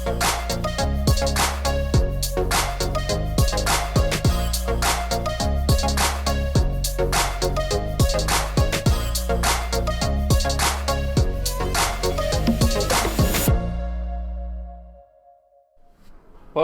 Hello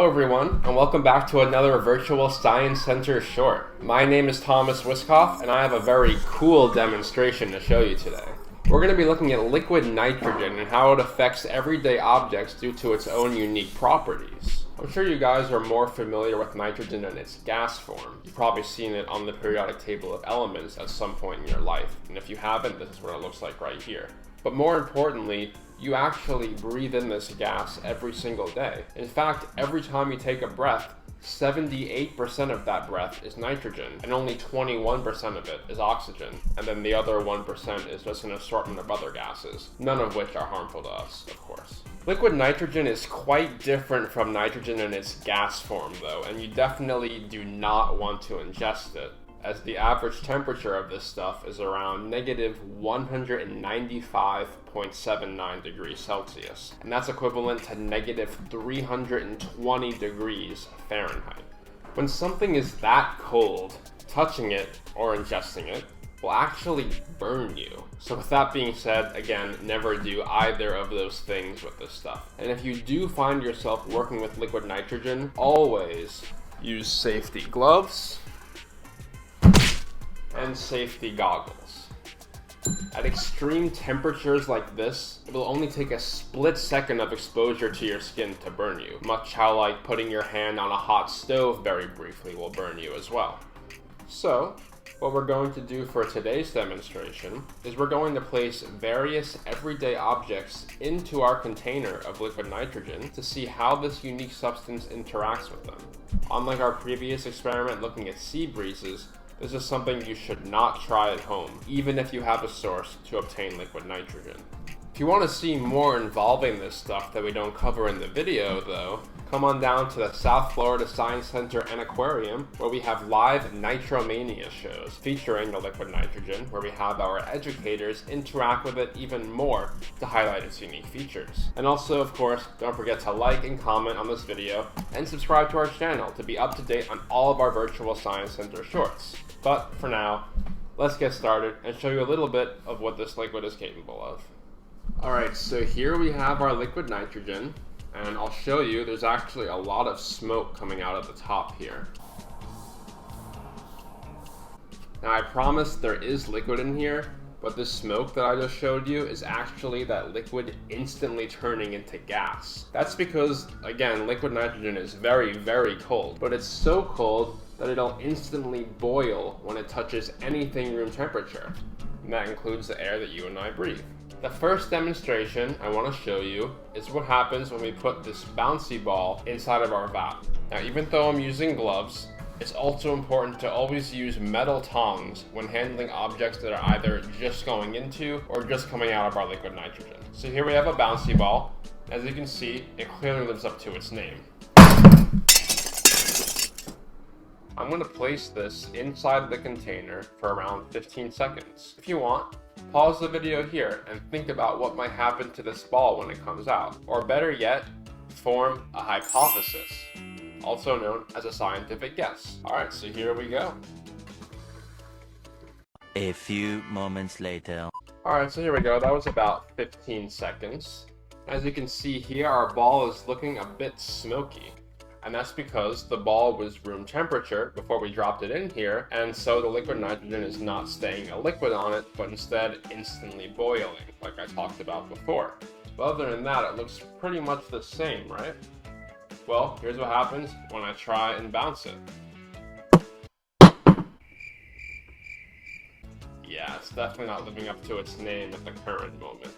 everyone, and welcome back to another Virtual Science Center short. My name is Thomas Wiskoff, and I have a very cool demonstration to show you today. We're going to be looking at liquid nitrogen and how it affects everyday objects due to its own unique properties. I'm sure you guys are more familiar with nitrogen in its gas form. You've probably seen it on the periodic table of elements at some point in your life, and if you haven't, this is what it looks like right here. But more importantly, you actually breathe in this gas every single day. In fact, every time you take a breath, 78% of that breath is nitrogen, and only 21% of it is oxygen, and then the other 1% is just an assortment of other gases, none of which are harmful to us, of course. Liquid nitrogen is quite different from nitrogen in its gas form though, and you definitely do not want to ingest it, as the average temperature of this stuff is around negative 195.79 degrees Celsius, and that's equivalent to negative 320 degrees Fahrenheit. When something is that cold, touching it or ingesting it will actually burn you. So with that being said, again, never do either of those things with this stuff. And if you do find yourself working with liquid nitrogen, always use safety gloves and safety goggles. At extreme temperatures like this, it will only take a split second of exposure to your skin to burn you, much how like putting your hand on a hot stove very briefly will burn you as well. So, what we're going to do for today's demonstration is we're going to place various everyday objects into our container of liquid nitrogen to see how this unique substance interacts with them. Unlike our previous experiment looking at sea breezes, this is something you should not try at home, even if you have a source to obtain liquid nitrogen. If you want to see more involving this stuff that we don't cover in the video though, come on down to the South Florida Science Center and Aquarium, where we have live NITROMANIA shows featuring the liquid nitrogen, where we have our educators interact with it even more to highlight its unique features. And also, of course, don't forget to like and comment on this video, and subscribe to our channel to be up to date on all of our Virtual Science Center shorts. But for now, let's get started and show you a little bit of what this liquid is capable of. Alright, so here we have our liquid nitrogen, and I'll show you there's actually a lot of smoke coming out of the top here. Now I promise there is liquid in here, but this smoke that I just showed you is actually that liquid instantly turning into gas. That's because, again, liquid nitrogen is very, very cold, but it's so cold that it'll instantly boil when it touches anything room temperature, and that includes the air that you and I breathe. The first demonstration I want to show you is what happens when we put this bouncy ball inside of our vat. Now, even though I'm using gloves, it's also important to always use metal tongs when handling objects that are either just going into or just coming out of our liquid nitrogen. So here we have a bouncy ball. As you can see, it clearly lives up to its name. I'm going to place this inside the container for around 15 seconds. If you want, pause the video here and think about what might happen to this ball when it comes out. Or better yet, form a hypothesis, also known as a scientific guess. Alright, so here we go. A few moments later. Alright, so here we go. That was about 15 seconds. As you can see here, our ball is looking a bit smoky. And that's because the ball was room temperature before we dropped it in here, and so the liquid nitrogen is not staying a liquid on it, but instead instantly boiling, like I talked about before. But other than that, it looks pretty much the same, right? Well, here's what happens when I try and bounce it. Yeah, it's definitely not living up to its name at the current moment.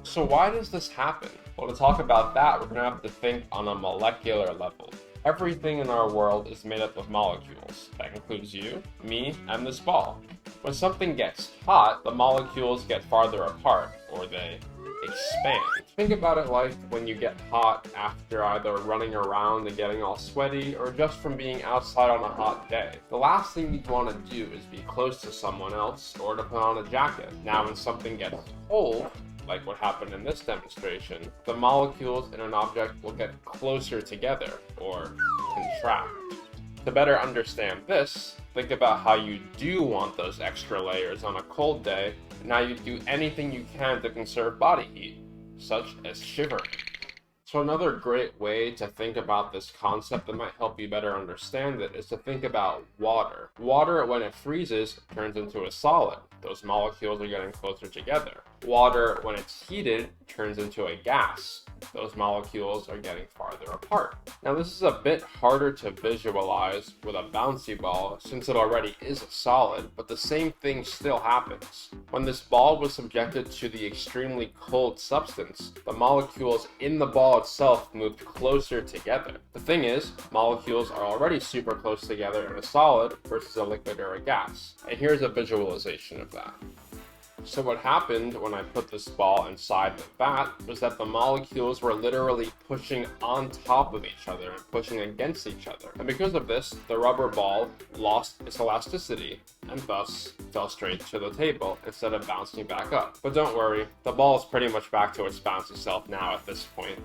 So why does this happen? Well, to talk about that, we're going to have to think on a molecular level. Everything in our world is made up of molecules. That includes you, me, and this ball. When something gets hot, the molecules get farther apart, or they expand. Think about it like when you get hot after either running around and getting all sweaty, or just from being outside on a hot day. The last thing you'd want to do is be close to someone else, or to put on a jacket. Now when something gets cold, like what happened in this demonstration, the molecules in an object will get closer together, or contract. To better understand this, think about how you do want those extra layers on a cold day, and how you do anything you can to conserve body heat, such as shivering. So another great way to think about this concept that might help you better understand it is to think about water. Water, when it freezes, turns into a solid. Those molecules are getting closer together. Water, when it's heated, turns into a gas. Those molecules are getting farther apart. Now this is a bit harder to visualize with a bouncy ball since it already is a solid, but the same thing still happens. When this ball was subjected to the extremely cold substance, the molecules in the ball itself moved closer together. The thing is, molecules are already super close together in a solid versus a liquid or a gas. And here's a visualization of that. So what happened when I put this ball inside the vat was that the molecules were literally pushing on top of each other and pushing against each other. And because of this, the rubber ball lost its elasticity and thus fell straight to the table instead of bouncing back up. But don't worry, the ball is pretty much back to its bouncy self now at this point.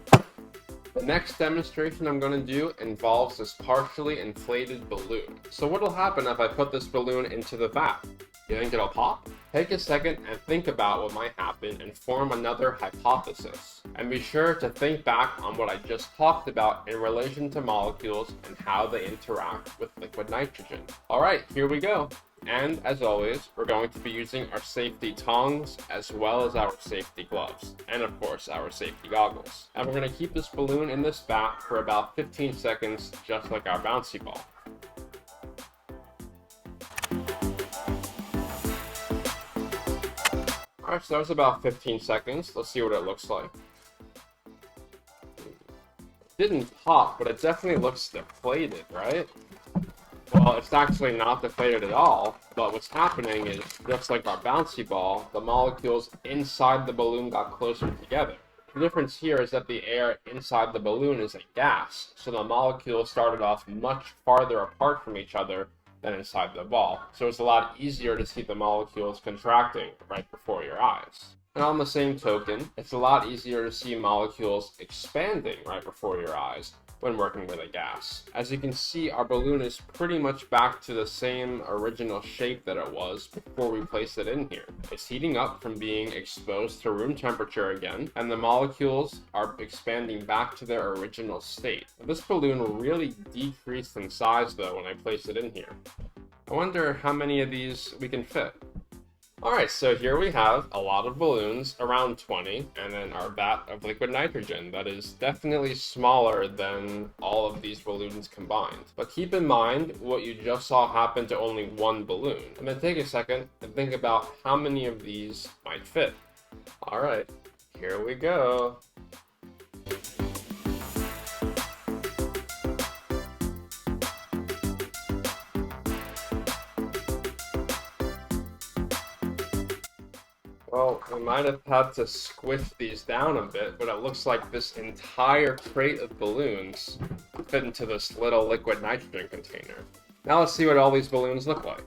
The next demonstration I'm going to do involves this partially inflated balloon. So what will happen if I put this balloon into the vat? You think it'll pop? Take a second and think about what might happen and form another hypothesis. And be sure to think back on what I just talked about in relation to molecules and how they interact with liquid nitrogen. Alright, here we go. And as always, we're going to be using our safety tongs as well as our safety gloves. And of course, our safety goggles. And we're going to keep this balloon in this vat for about 15 seconds, just like our bouncy ball. Alright, so that was about 15 seconds. Let's see what it looks like. It didn't pop, but it definitely looks deflated, right? Well, it's actually not deflated at all, but what's happening is, just like our bouncy ball, the molecules inside the balloon got closer together. The difference here is that the air inside the balloon is a gas, so the molecules started off much farther apart from each other than inside the ball. So it's a lot easier to see the molecules contracting right before your eyes. And on the same token, it's a lot easier to see molecules expanding right before your eyes when working with a gas. As you can see, our balloon is pretty much back to the same original shape that it was before we placed it in here. It's heating up from being exposed to room temperature again, and the molecules are expanding back to their original state. This balloon really decreased in size though when I placed it in here. I wonder how many of these we can fit. Alright, so here we have a lot of balloons, around 20, and then our vat of liquid nitrogen that is definitely smaller than all of these balloons combined. But keep in mind what you just saw happen to only one balloon, and then take a second and think about how many of these might fit. Alright, here we go. Well, we might have had to squish these down a bit, but it looks like this entire crate of balloons fit into this little liquid nitrogen container. Now let's see what all these balloons look like.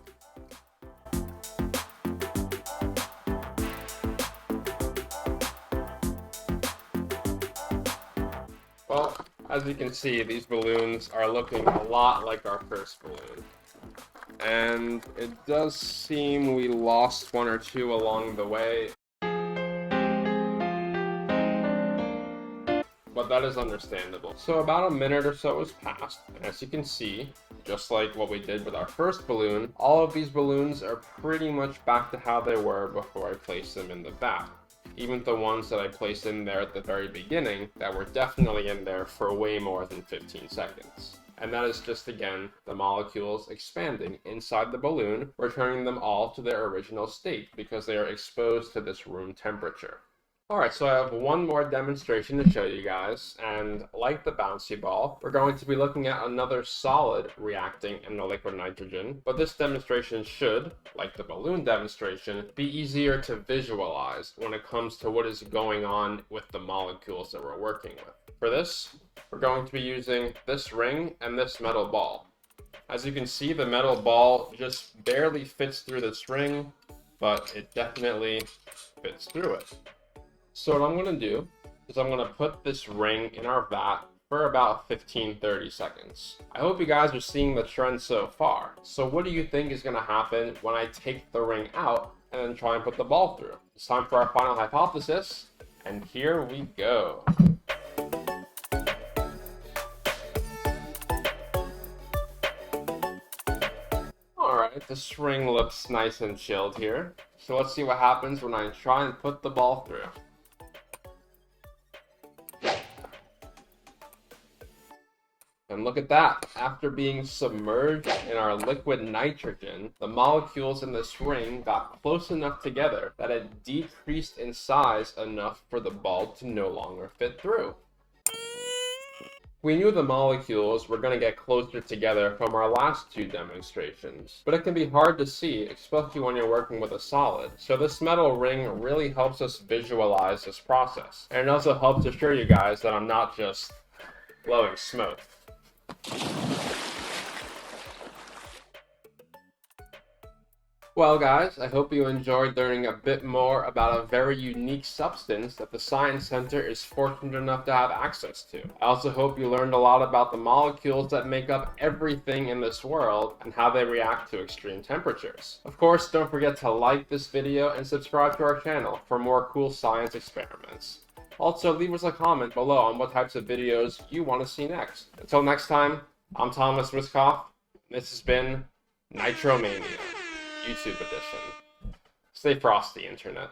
Well, as you can see, these balloons are looking a lot like our first balloon. And it does seem we lost one or two along the way. But that is understandable. So about a minute or so has passed, and as you can see, just like what we did with our first balloon, all of these balloons are pretty much back to how they were before I placed them in the vat. Even the ones that I placed in there at the very beginning that were definitely in there for way more than 15 seconds. And that is just, again, the molecules expanding inside the balloon, returning them all to their original state because they are exposed to this room temperature. Alright, so I have one more demonstration to show you guys, and like the bouncy ball, we're going to be looking at another solid reacting in the liquid nitrogen, but this demonstration should, like the balloon demonstration, be easier to visualize when it comes to what is going on with the molecules that we're working with. For this, we're going to be using this ring and this metal ball. As you can see, the metal ball just barely fits through this ring, but it definitely fits through it. So what I'm going to do is I'm going to put this ring in our vat for about 15-30 seconds. I hope you guys are seeing the trend so far. So what do you think is going to happen when I take the ring out and then try and put the ball through? It's time for our final hypothesis, and here we go. Alright, this ring looks nice and chilled here. So let's see what happens when I try and put the ball through. And look at that, after being submerged in our liquid nitrogen, the molecules in this ring got close enough together that it decreased in size enough for the ball to no longer fit through. We knew the molecules were going to get closer together from our last two demonstrations, but it can be hard to see, especially when you're working with a solid. So this metal ring really helps us visualize this process. And it also helps assure you guys that I'm not just blowing smoke. Well guys, I hope you enjoyed learning a bit more about a very unique substance that the Science Center is fortunate enough to have access to. I also hope you learned a lot about the molecules that make up everything in this world and how they react to extreme temperatures. Of course, don't forget to like this video and subscribe to our channel for more cool science experiments. Also, leave us a comment below on what types of videos you want to see next. Until next time, I'm Thomas Wiskoff. This has been NITROMANIA, YouTube edition. Stay frosty, Internet.